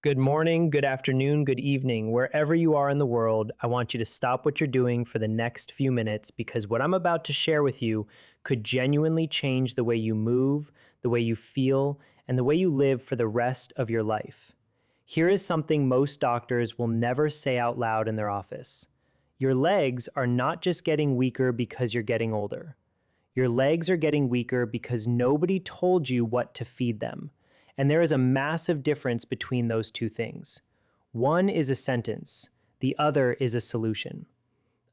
Good morning, good afternoon, good evening. Wherever you are in the world, I want you to stop what you're doing for the next few minutes because what I'm about to share with you could genuinely change the way you move, the way you feel, and the way you live for the rest of your life. Here is something most doctors will never say out loud in their office. Your legs are not just getting weaker because you're getting older. Your legs are getting weaker because nobody told you what to feed them. And there is a massive difference between those two things. One is a sentence, the other is a solution.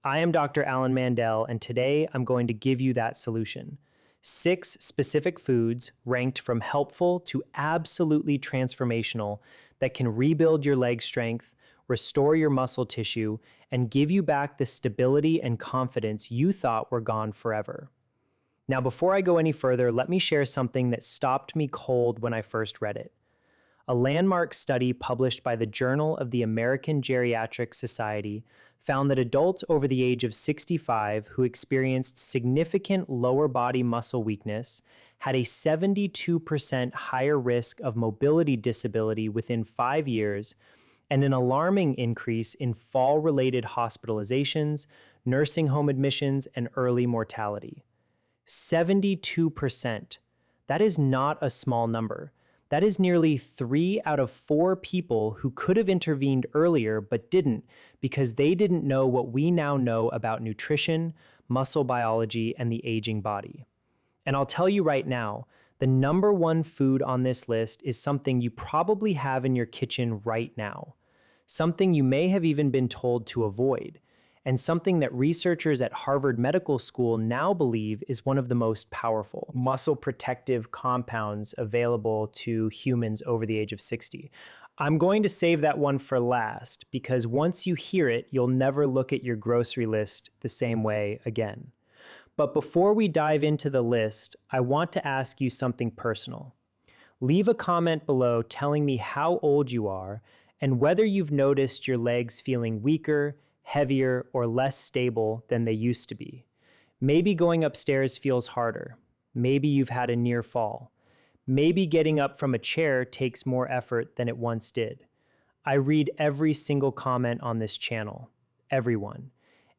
I am Dr. Alan Mandel, and today I'm going to give you that solution. 6 specific foods ranked from helpful to absolutely transformational that can rebuild your leg strength, restore your muscle tissue, and give you back the stability and confidence you thought were gone forever. Now, before I go any further, let me share something that stopped me cold when I first read it. A landmark study published by the Journal of the American Geriatric Society found that adults over the age of 65 who experienced significant lower body muscle weakness had a 72% higher risk of mobility disability within 5 years and an alarming increase in fall-related hospitalizations, nursing home admissions, and early mortality. 72%. That is not a small number. That is nearly 3 out of 4 people who could have intervened earlier but didn't because they didn't know what we now know about nutrition, muscle biology, and the aging body. And I'll tell you right now, the number one food on this list is something you probably have in your kitchen right now. Something you may have even been told to avoid, and something that researchers at Harvard Medical School now believe is one of the most powerful muscle protective compounds available to humans over the age of 60. I'm going to save that one for last because once you hear it, you'll never look at your grocery list the same way again. But before we dive into the list, I want to ask you something personal. Leave a comment below telling me how old you are and whether you've noticed your legs feeling weaker, heavier, or less stable than they used to be. Maybe going upstairs feels harder. Maybe you've had a near fall. Maybe getting up from a chair takes more effort than it once did. I read every single comment on this channel. Everyone.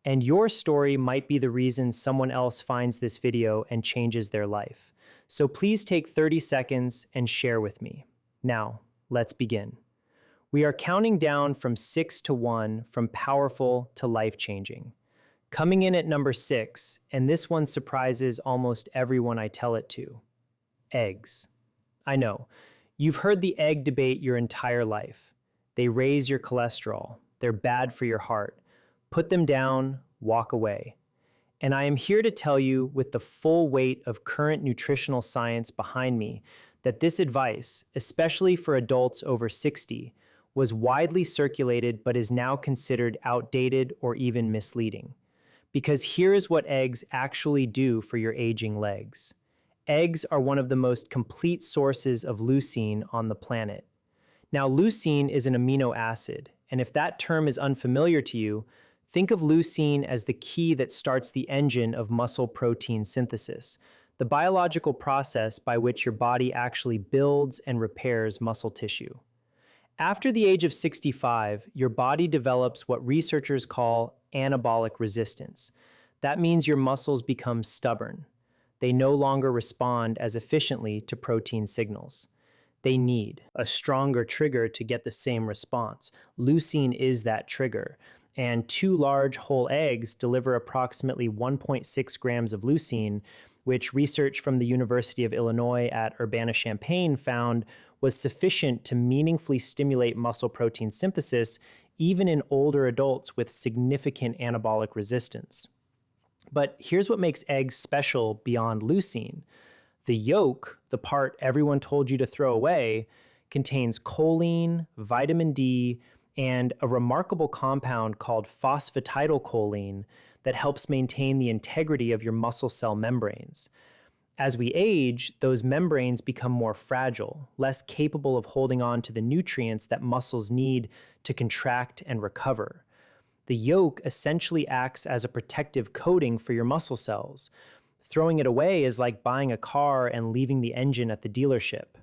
And your story might be the reason someone else finds this video and changes their life. So please take 30 seconds and share with me. Now, let's begin. We are counting down from 6 to 1, from powerful to life-changing. Coming in at number 6, and this one surprises almost everyone I tell it to. Eggs. I know, you've heard the egg debate your entire life. They raise your cholesterol. They're bad for your heart. Put them down, walk away. And I am here to tell you, with the full weight of current nutritional science behind me, that this advice, especially for adults over 60, was widely circulated but is now considered outdated or even misleading. Because here is what eggs actually do for your aging legs. Eggs are one of the most complete sources of leucine on the planet. Now, leucine is an amino acid, and if that term is unfamiliar to you, think of leucine as the key that starts the engine of muscle protein synthesis, the biological process by which your body actually builds and repairs muscle tissue. After the age of 65, your body develops what researchers call anabolic resistance. That means your muscles become stubborn. They no longer respond as efficiently to protein signals. They need a stronger trigger to get the same response. Leucine is that trigger, and 2 large whole eggs deliver approximately 1.6 grams of leucine, which research from the University of Illinois at Urbana-Champaign found was sufficient to meaningfully stimulate muscle protein synthesis even in older adults with significant anabolic resistance. But here's what makes eggs special beyond leucine. The yolk, the part everyone told you to throw away, contains choline, vitamin D, and a remarkable compound called phosphatidylcholine that helps maintain the integrity of your muscle cell membranes. As we age, those membranes become more fragile, less capable of holding on to the nutrients that muscles need to contract and recover. The yolk essentially acts as a protective coating for your muscle cells. Throwing it away is like buying a car and leaving the engine at the dealership.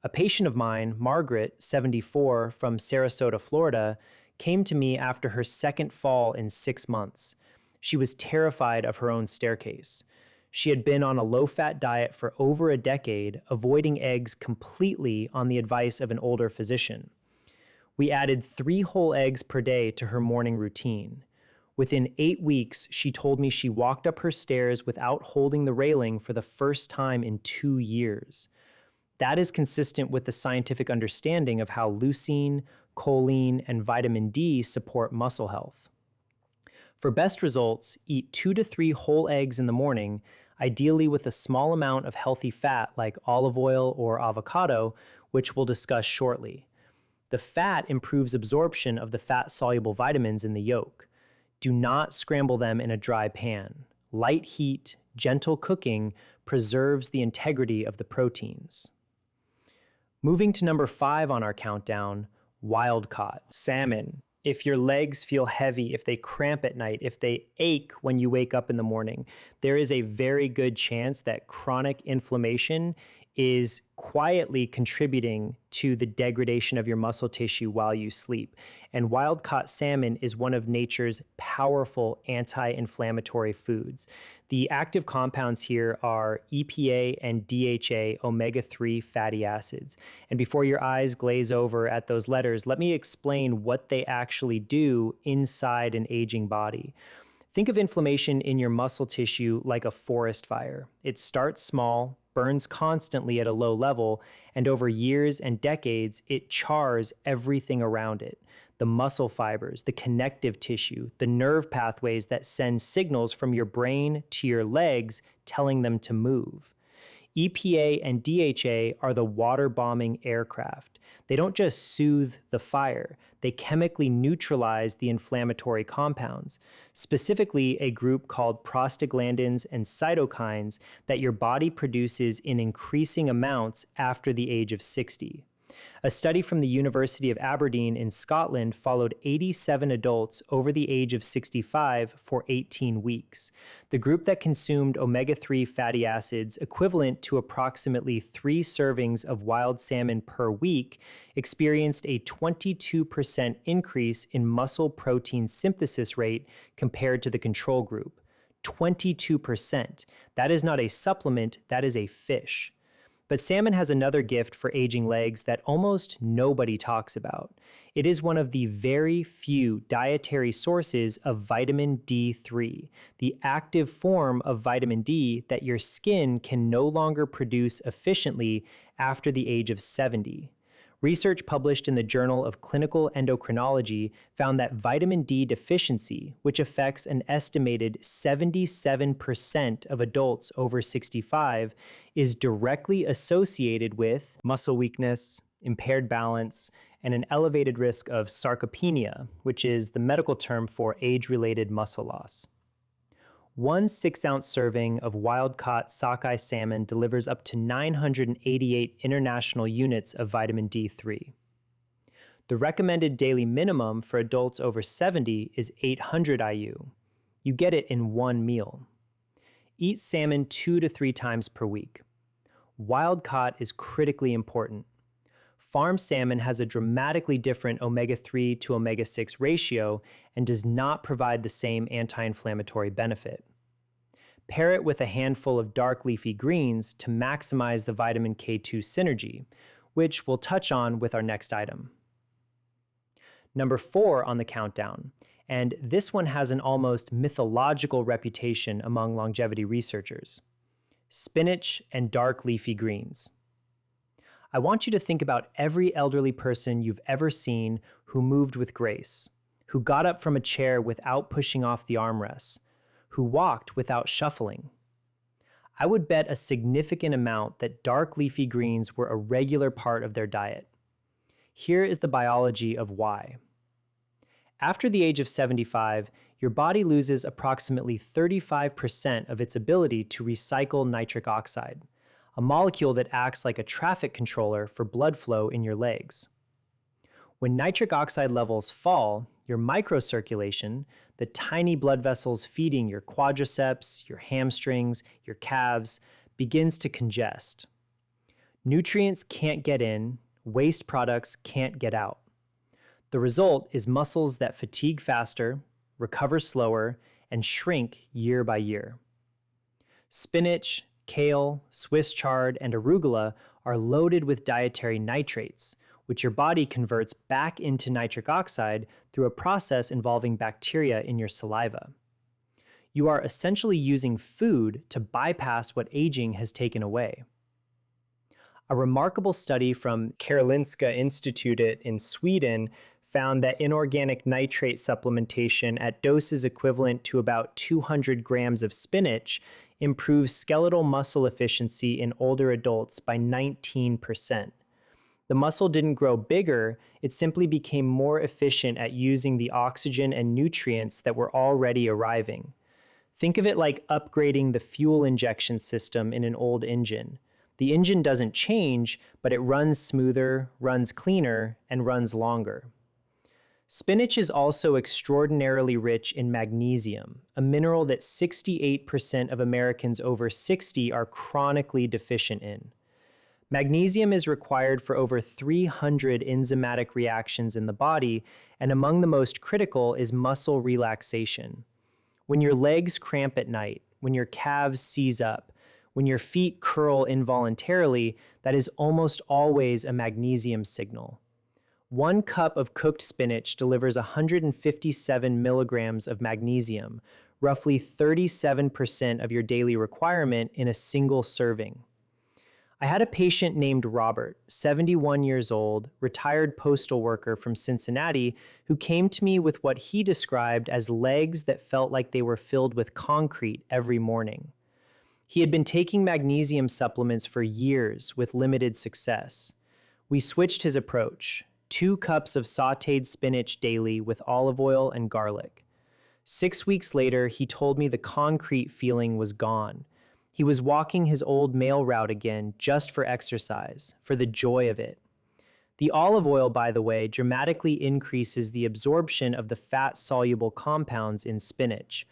A patient of mine, Margaret, 74, from Sarasota, Florida, came to me after her second fall in 6 months. She was terrified of her own staircase. She had been on a low-fat diet for over a decade, avoiding eggs completely on the advice of an older physician. We added 3 whole eggs per day to her morning routine. Within 8 weeks, she told me she walked up her stairs without holding the railing for the first time in 2 years. That is consistent with the scientific understanding of how leucine, choline, and vitamin D support muscle health. For best results, eat 2 to 3 whole eggs in the morning, ideally with a small amount of healthy fat like olive oil or avocado, which we'll discuss shortly. The fat improves absorption of the fat-soluble vitamins in the yolk. Do not scramble them in a dry pan. Light heat, gentle cooking preserves the integrity of the proteins. Moving to number 5 on our countdown, wild-caught salmon. If your legs feel heavy, if they cramp at night, if they ache when you wake up in the morning, there is a very good chance that chronic inflammation is quietly contributing to the degradation of your muscle tissue while you sleep. And wild-caught salmon is one of nature's powerful anti-inflammatory foods. The active compounds here are EPA and DHA omega-3 fatty acids. And before your eyes glaze over at those letters, let me explain what they actually do inside an aging body. Think of inflammation in your muscle tissue like a forest fire. It starts small, burns constantly at a low level, and over years and decades, it chars everything around it. The muscle fibers, the connective tissue, the nerve pathways that send signals from your brain to your legs telling them to move. EPA and DHA are the water-bombing aircraft. They don't just soothe the fire, they chemically neutralize the inflammatory compounds, specifically a group called prostaglandins and cytokines that your body produces in increasing amounts after the age of 60. A study from the University of Aberdeen in Scotland followed 87 adults over the age of 65 for 18 weeks. The group that consumed omega-3 fatty acids equivalent to approximately 3 servings of wild salmon per week experienced a 22% increase in muscle protein synthesis rate compared to the control group. 22%. That is not a supplement, that is a fish. But salmon has another gift for aging legs that almost nobody talks about. It is one of the very few dietary sources of vitamin D3, the active form of vitamin D that your skin can no longer produce efficiently after the age of 70. Research published in the Journal of Clinical Endocrinology found that vitamin D deficiency, which affects an estimated 77% of adults over 65, is directly associated with muscle weakness, impaired balance, and an elevated risk of sarcopenia, which is the medical term for age-related muscle loss. 1 6-ounce serving of wild-caught sockeye salmon delivers up to 988 international units of vitamin D3. The recommended daily minimum for adults over 70 is 800 IU. You get it in one meal. Eat salmon 2 to 3 times per week. Wild-caught is critically important. Farm salmon has a dramatically different omega-3 to omega-6 ratio and does not provide the same anti-inflammatory benefit. Pair it with a handful of dark leafy greens to maximize the vitamin K2 synergy, which we'll touch on with our next item. Number 4 on the countdown, and this one has an almost mythological reputation among longevity researchers: spinach and dark leafy greens. I want you to think about every elderly person you've ever seen who moved with grace, who got up from a chair without pushing off the armrests, who walked without shuffling. I would bet a significant amount that dark leafy greens were a regular part of their diet. Here is the biology of why. After the age of 75, your body loses approximately 35% of its ability to recycle nitric oxide, a molecule that acts like a traffic controller for blood flow in your legs. When nitric oxide levels fall, your microcirculation, the tiny blood vessels feeding your quadriceps, your hamstrings, your calves, begins to congest. Nutrients can't get in, waste products can't get out. The result is muscles that fatigue faster, recover slower, and shrink year by year. Spinach, kale, Swiss chard, and arugula are loaded with dietary nitrates, which your body converts back into nitric oxide through a process involving bacteria in your saliva. You are essentially using food to bypass what aging has taken away. A remarkable study from Karolinska Institutet in Sweden found that inorganic nitrate supplementation at doses equivalent to about 200 grams of spinach improves skeletal muscle efficiency in older adults by 19%. The muscle didn't grow bigger, it simply became more efficient at using the oxygen and nutrients that were already arriving. Think of it like upgrading the fuel injection system in an old engine. The engine doesn't change, but it runs smoother, runs cleaner, and runs longer. Spinach is also extraordinarily rich in magnesium, a mineral that 68% of Americans over 60 are chronically deficient in. Magnesium is required for over 300 enzymatic reactions in the body, and among the most critical is muscle relaxation. When your legs cramp at night, when your calves seize up, when your feet curl involuntarily, that is almost always a magnesium signal. 1 cup of cooked spinach delivers 157 milligrams of magnesium, roughly 37% of your daily requirement in a single serving. I had a patient named Robert, 71 years old, retired postal worker from Cincinnati, who came to me with what he described as legs that felt like they were filled with concrete every morning. He had been taking magnesium supplements for years with limited success. We switched his approach. 2 cups of sautéed spinach daily with olive oil and garlic. 6 weeks later, he told me the concrete feeling was gone. He was walking his old mail route again just for exercise, for the joy of it. The olive oil, by the way, dramatically increases the absorption of the fat-soluble compounds in spinach.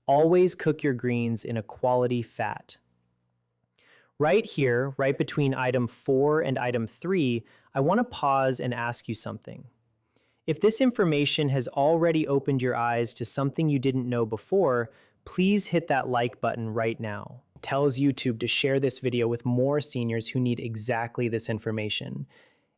Always cook your greens in a quality fat. Right here, right between item 4 and item 3, I want to pause and ask you something. If this information has already opened your eyes to something you didn't know before, please hit that like button right now. It tells YouTube to share this video with more seniors who need exactly this information.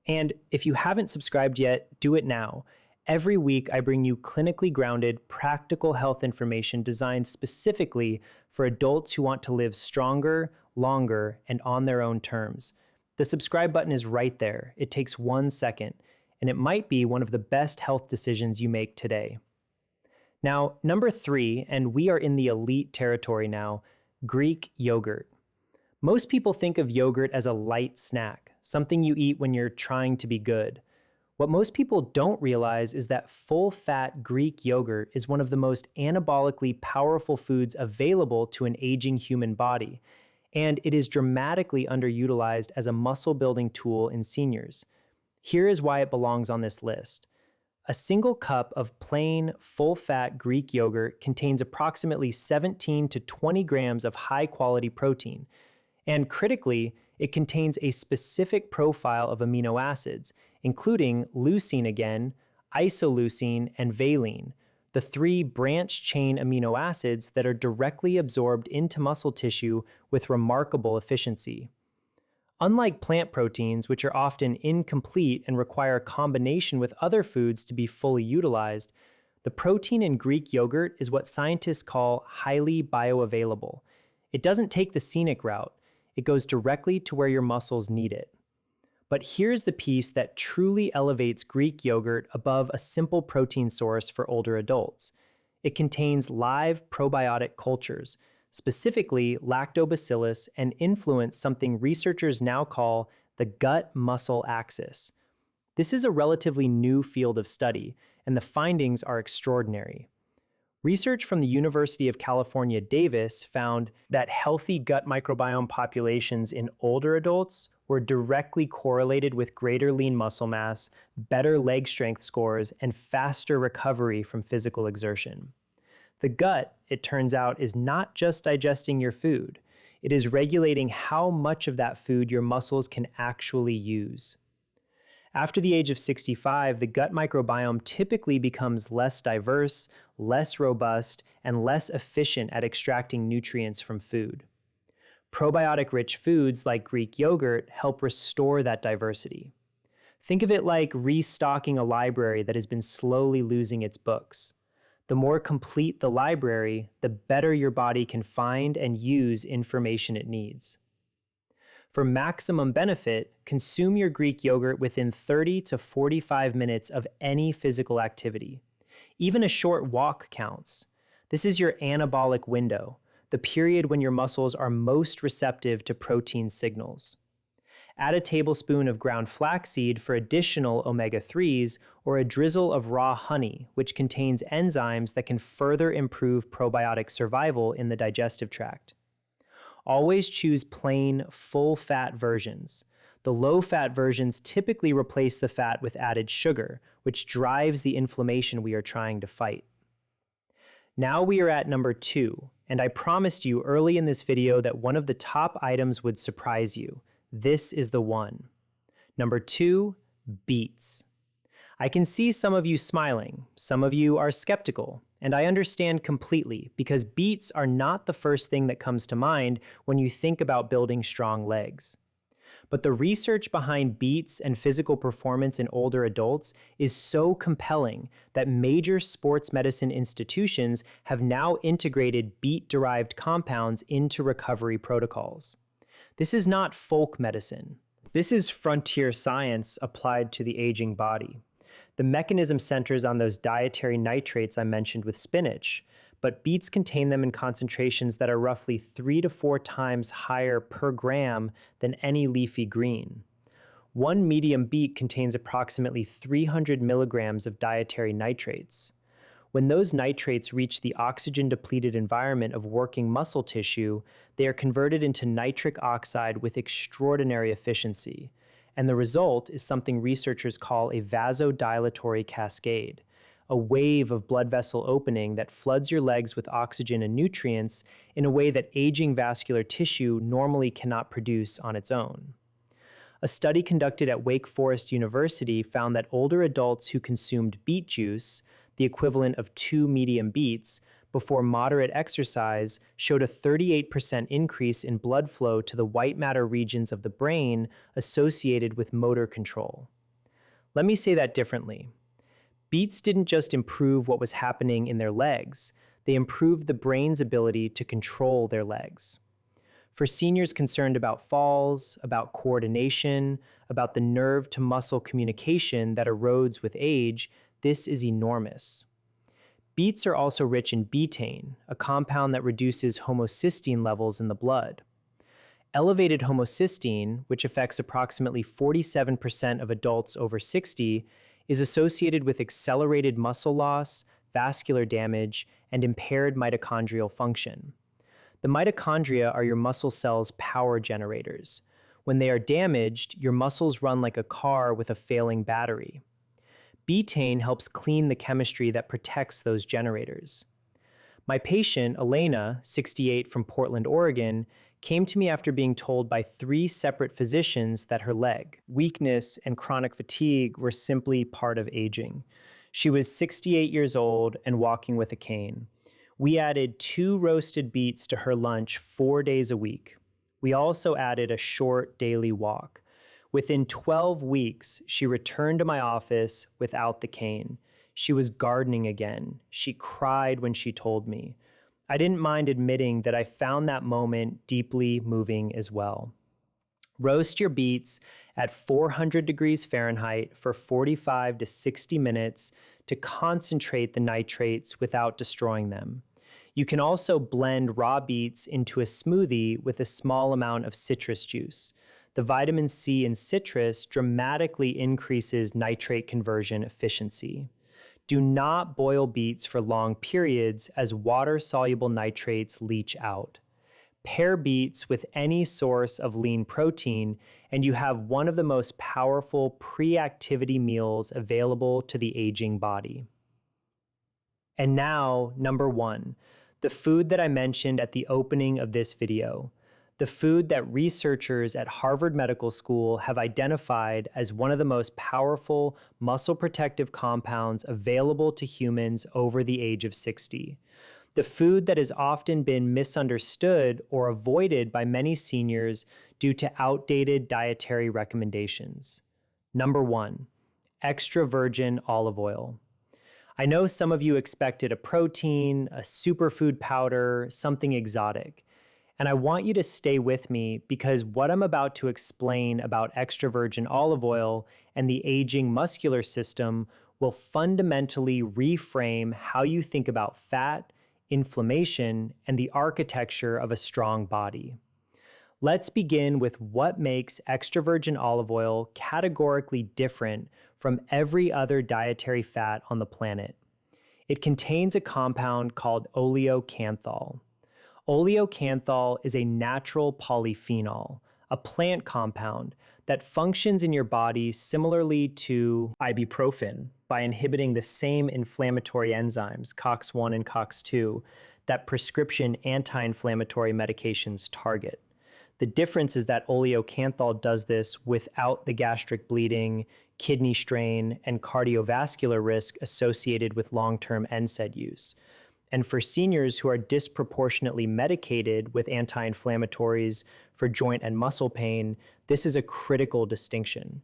And if you haven't subscribed yet, do it now. Every week, I bring you clinically grounded, practical health information designed specifically for adults who want to live stronger, longer, and on their own terms. The subscribe button is right there. It takes 1 second, and it might be one of the best health decisions you make today. Now, number 3, and we are in the elite territory now, Greek yogurt. Most people think of yogurt as a light snack, something you eat when you're trying to be good. What most people don't realize is that full-fat Greek yogurt is one of the most anabolically powerful foods available to an aging human body, and it is dramatically underutilized as a muscle-building tool in seniors. Here is why it belongs on this list. A single cup of plain, full-fat Greek yogurt contains approximately 17 to 20 grams of high-quality protein, and critically, it contains a specific profile of amino acids, including leucine again, isoleucine, and valine, the 3 branch-chain amino acids that are directly absorbed into muscle tissue with remarkable efficiency. Unlike plant proteins, which are often incomplete and require a combination with other foods to be fully utilized, the protein in Greek yogurt is what scientists call highly bioavailable. It doesn't take the scenic route. It goes directly to where your muscles need it. But here's the piece that truly elevates Greek yogurt above a simple protein source for older adults. It contains live probiotic cultures, specifically lactobacillus, and influence something researchers now call the gut-muscle axis. This is a relatively new field of study, and the findings are extraordinary. Research from the University of California, Davis found that healthy gut microbiome populations in older adults were directly correlated with greater lean muscle mass, better leg strength scores, and faster recovery from physical exertion. The gut, it turns out, is not just digesting your food. It is regulating how much of that food your muscles can actually use. After the age of 65, the gut microbiome typically becomes less diverse, less robust, and less efficient at extracting nutrients from food. Probiotic-rich foods like Greek yogurt help restore that diversity. Think of it like restocking a library that has been slowly losing its books. The more complete the library, the better your body can find and use information it needs. For maximum benefit, consume your Greek yogurt within 30 to 45 minutes of any physical activity. Even a short walk counts. This is your anabolic window, the period when your muscles are most receptive to protein signals. Add a tablespoon of ground flaxseed for additional omega-3s or a drizzle of raw honey, which contains enzymes that can further improve probiotic survival in the digestive tract. Always choose plain, full-fat versions. The low-fat versions typically replace the fat with added sugar, which drives the inflammation we are trying to fight. Now we are at number 2, and I promised you early in this video that one of the top items would surprise you. This is the one. Number 2, beets. I can see some of you smiling, some of you are skeptical, and I understand completely because beets are not the first thing that comes to mind when you think about building strong legs. But the research behind beets and physical performance in older adults is so compelling that major sports medicine institutions have now integrated beet-derived compounds into recovery protocols. This is not folk medicine. This is frontier science applied to the aging body. The mechanism centers on those dietary nitrates I mentioned with spinach, but beets contain them in concentrations that are roughly 3 to 4 times higher per gram than any leafy green. One medium beet contains approximately 300 milligrams of dietary nitrates. When those nitrates reach the oxygen-depleted environment of working muscle tissue, they are converted into nitric oxide with extraordinary efficiency, and the result is something researchers call a vasodilatory cascade, a wave of blood vessel opening that floods your legs with oxygen and nutrients in a way that aging vascular tissue normally cannot produce on its own. A study conducted at Wake Forest University found that older adults who consumed beet juice, the equivalent of 2 medium beets, before moderate exercise showed a 38% increase in blood flow to the white matter regions of the brain associated with motor control. Let me say that differently. Beets didn't just improve what was happening in their legs, they improved the brain's ability to control their legs. For seniors concerned about falls, about coordination, about the nerve-to-muscle communication that erodes with age, this is enormous. Beets are also rich in betaine, a compound that reduces homocysteine levels in the blood. Elevated homocysteine, which affects approximately 47% of adults over 60, is associated with accelerated muscle loss, vascular damage, and impaired mitochondrial function. The mitochondria are your muscle cells' power generators. When they are damaged, your muscles run like a car with a failing battery. Betaine helps clean the chemistry that protects those generators. My patient, Elena, 68 from Portland, Oregon, came to me after being told by 3 separate physicians that her leg, weakness, and chronic fatigue were simply part of aging. She was 68 years old and walking with a cane. We added 2 roasted beets to her lunch 4 days a week. We also added a short daily walk. Within 12 weeks, she returned to my office without the cane. She was gardening again. She cried when she told me. I didn't mind admitting that I found that moment deeply moving as well. Roast your beets at 400 degrees Fahrenheit for 45 to 60 minutes to concentrate the nitrates without destroying them. You can also blend raw beets into a smoothie with a small amount of citrus juice. The vitamin C in citrus dramatically increases nitrate conversion efficiency. Do not boil beets for long periods as water-soluble nitrates leach out. Pair beets with any source of lean protein, and you have one of the most powerful pre-activity meals available to the aging body. And now, number 1, the food that I mentioned at the opening of this video, the food that researchers at Harvard Medical School have identified as one of the most powerful muscle protective compounds available to humans over the age of 60. The food that has often been misunderstood or avoided by many seniors due to outdated dietary recommendations. Number 1, extra virgin olive oil. I know some of you expected a protein, a superfood powder, something exotic. And I want you to stay with me because what I'm about to explain about extra virgin olive oil and the aging muscular system will fundamentally reframe how you think about fat, inflammation, and the architecture of a strong body. Let's begin with what makes extra virgin olive oil categorically different from every other dietary fat on the planet. It contains a compound called oleocanthal. Oleocanthal is a natural polyphenol, a plant compound that functions in your body similarly to ibuprofen by inhibiting the same inflammatory enzymes, COX-1 and COX-2, that prescription anti-inflammatory medications target. The difference is that oleocanthal does this without the gastric bleeding, kidney strain, and cardiovascular risk associated with long-term NSAID use. And for seniors who are disproportionately medicated with anti-inflammatories for joint and muscle pain, this is a critical distinction.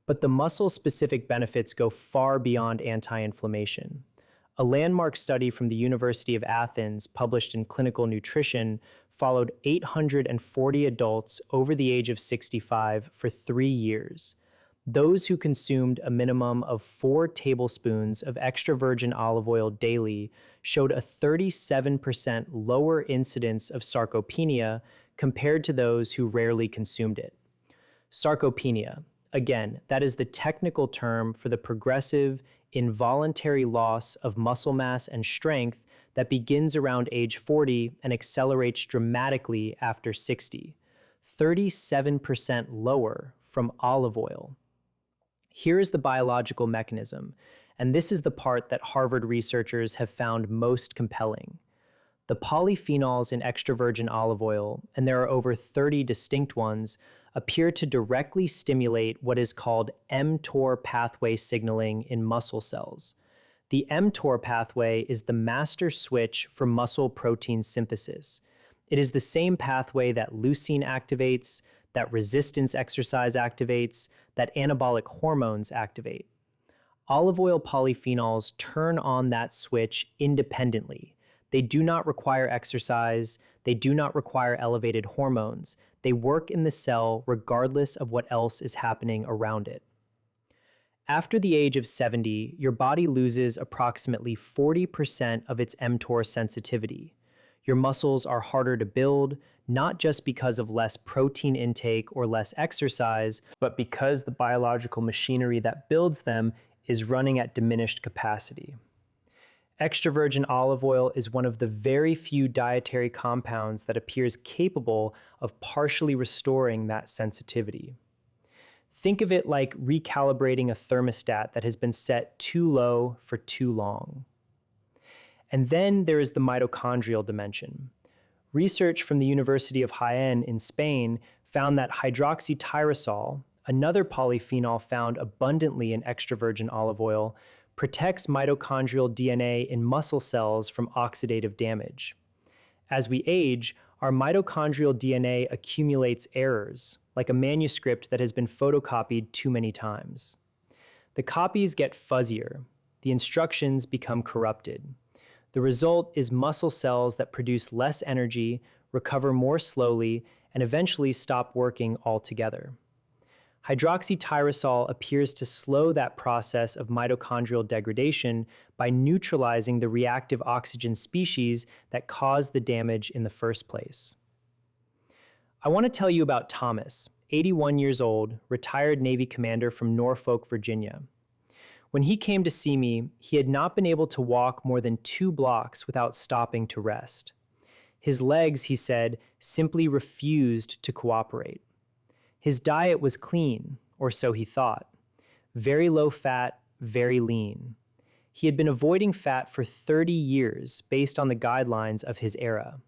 But the muscle-specific benefits go far beyond anti-inflammation. A landmark study from the University of Athens, published in Clinical Nutrition, followed 840 adults over the age of 65 for 3 years. Those who consumed a minimum of 4 tablespoons of extra virgin olive oil daily showed a 37% lower incidence of sarcopenia compared to those who rarely consumed it. Sarcopenia, again, that is the technical term for the progressive, involuntary loss of muscle mass and strength that begins around age 40 and accelerates dramatically after 60. 37% lower from olive oil. Here is the biological mechanism, and this is the part that Harvard researchers have found most compelling. The polyphenols in extra virgin olive oil, and there are over 30 distinct ones, appear to directly stimulate what is called mTOR pathway signaling in muscle cells. The mTOR pathway is the master switch for muscle protein synthesis. It is the same pathway that leucine activates, that resistance exercise activates, that anabolic hormones activate. Olive oil polyphenols turn on that switch independently. They do not require exercise. They do not require elevated hormones. They work in the cell regardless of what else is happening around it. After the age of 70, your body loses approximately 40% of its mTOR sensitivity. Your muscles are harder to build, not just because of less protein intake or less exercise, but because the biological machinery that builds them is running at diminished capacity. Extra virgin olive oil is one of the very few dietary compounds that appears capable of partially restoring that sensitivity. Think of it like recalibrating a thermostat that has been set too low for too long. And then there is the mitochondrial dimension. Research from the University of Jaén in Spain found that hydroxytyrosol, another polyphenol found abundantly in extra virgin olive oil, protects mitochondrial DNA in muscle cells from oxidative damage. As we age, our mitochondrial DNA accumulates errors, like a manuscript that has been photocopied too many times. The copies get fuzzier. The instructions become corrupted. The result is muscle cells that produce less energy, recover more slowly, and eventually stop working altogether. Hydroxytyrosol appears to slow that process of mitochondrial degradation by neutralizing the reactive oxygen species that caused the damage in the first place. I want to tell you about Thomas, 81 years old, retired Navy commander from Norfolk, Virginia. When he came to see me, he had not been able to walk more than 2 blocks without stopping to rest. His legs, he said, simply refused to cooperate. His diet was clean, or so he thought. Very low fat, very lean. He had been avoiding fat for 30 years based on the guidelines of his era.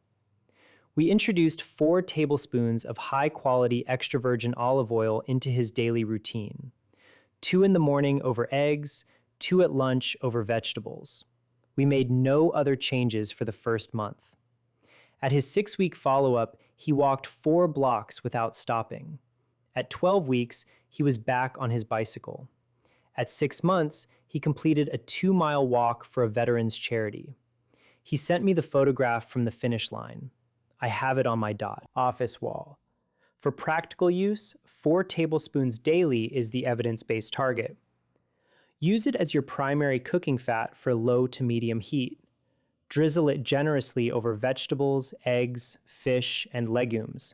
We introduced 4 tablespoons of high-quality extra virgin olive oil into his daily routine. 2 in the morning over eggs, 2 at lunch over vegetables. We made no other changes for the first month. At his 6-week follow-up, he walked 4 blocks without stopping. At 12 weeks, he was back on his bicycle. At 6 months, he completed a 2-mile walk for a veterans charity. He sent me the photograph from the finish line. I have it on my office wall. For practical use, 4 tablespoons daily is the evidence-based target. Use it as your primary cooking fat for low to medium heat. Drizzle it generously over vegetables, eggs, fish, and legumes.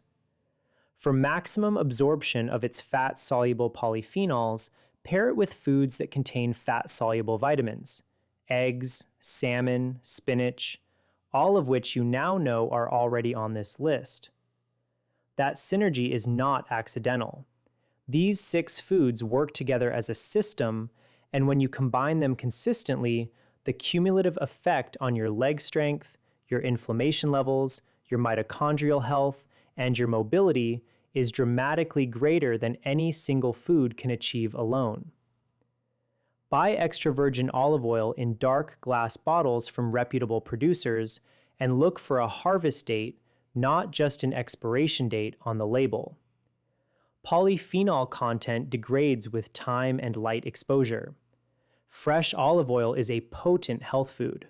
For maximum absorption of its fat-soluble polyphenols, pair it with foods that contain fat-soluble vitamins, eggs, salmon, spinach, all of which you now know are already on this list. That synergy is not accidental. These 6 foods work together as a system, and when you combine them consistently, the cumulative effect on your leg strength, your inflammation levels, your mitochondrial health, and your mobility is dramatically greater than any single food can achieve alone. Buy extra virgin olive oil in dark glass bottles from reputable producers and look for a harvest date, not just an expiration date on the label. Polyphenol content degrades with time and light exposure. Fresh olive oil is a potent health food.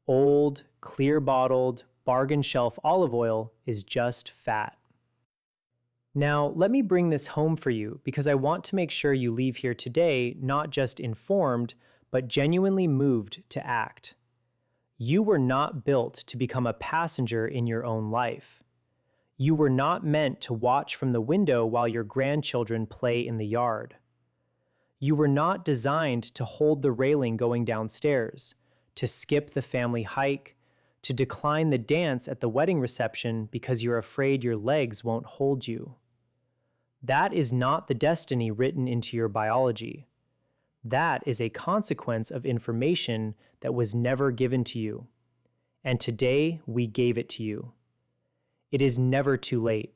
Old, clear-bottled, bargain shelf olive oil is just fat. Now, let me bring this home for you because I want to make sure you leave here today not just informed, but genuinely moved to act. You were not built to become a passenger in your own life. You were not meant to watch from the window while your grandchildren play in the yard. You were not designed to hold the railing going downstairs, to skip the family hike, to decline the dance at the wedding reception because you're afraid your legs won't hold you. That is not the destiny written into your biology. That is a consequence of information that was never given to you. And today, we gave it to you. It is never too late.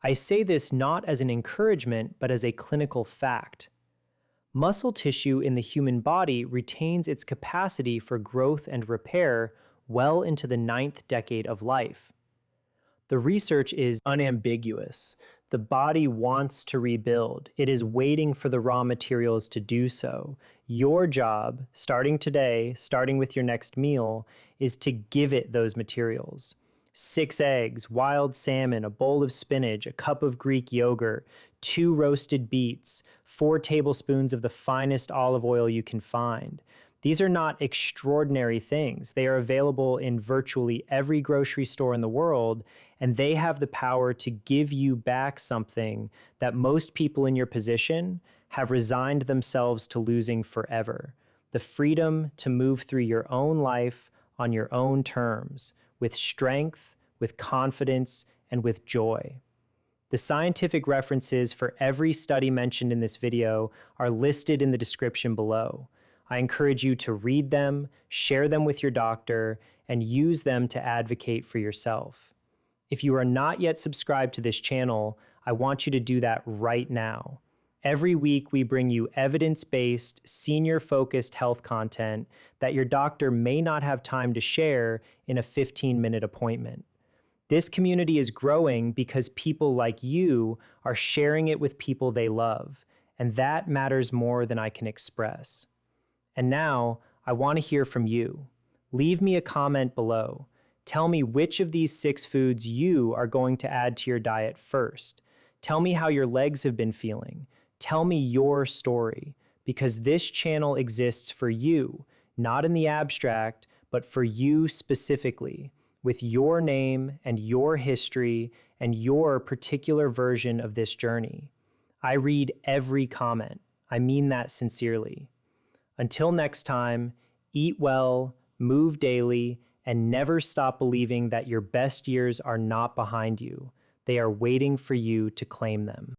I say this not as an encouragement, but as a clinical fact. Muscle tissue in the human body retains its capacity for growth and repair well into the 9th decade of life. The research is unambiguous. The body wants to rebuild. It is waiting for the raw materials to do so. Your job, starting today, starting with your next meal, is to give it those materials. 6 eggs, wild salmon, a bowl of spinach, a cup of Greek yogurt, 2 roasted beets, 4 tablespoons of the finest olive oil you can find. These are not extraordinary things. They are available in virtually every grocery store in the world, and they have the power to give you back something that most people in your position have resigned themselves to losing forever. The freedom to move through your own life on your own terms, with strength, with confidence, and with joy. The scientific references for every study mentioned in this video are listed in the description below. I encourage you to read them, share them with your doctor, and use them to advocate for yourself. If you are not yet subscribed to this channel, I want you to do that right now. Every week, we bring you evidence-based, senior-focused health content that your doctor may not have time to share in a 15-minute appointment. This community is growing because people like you are sharing it with people they love, and that matters more than I can express. And now, I want to hear from you. Leave me a comment below. Tell me which of these 6 foods you are going to add to your diet first. Tell me how your legs have been feeling. Tell me your story, because this channel exists for you, not in the abstract, but for you specifically, with your name and your history and your particular version of this journey. I read every comment. I mean that sincerely. Until next time, eat well, move daily, and never stop believing that your best years are not behind you. They are waiting for you to claim them.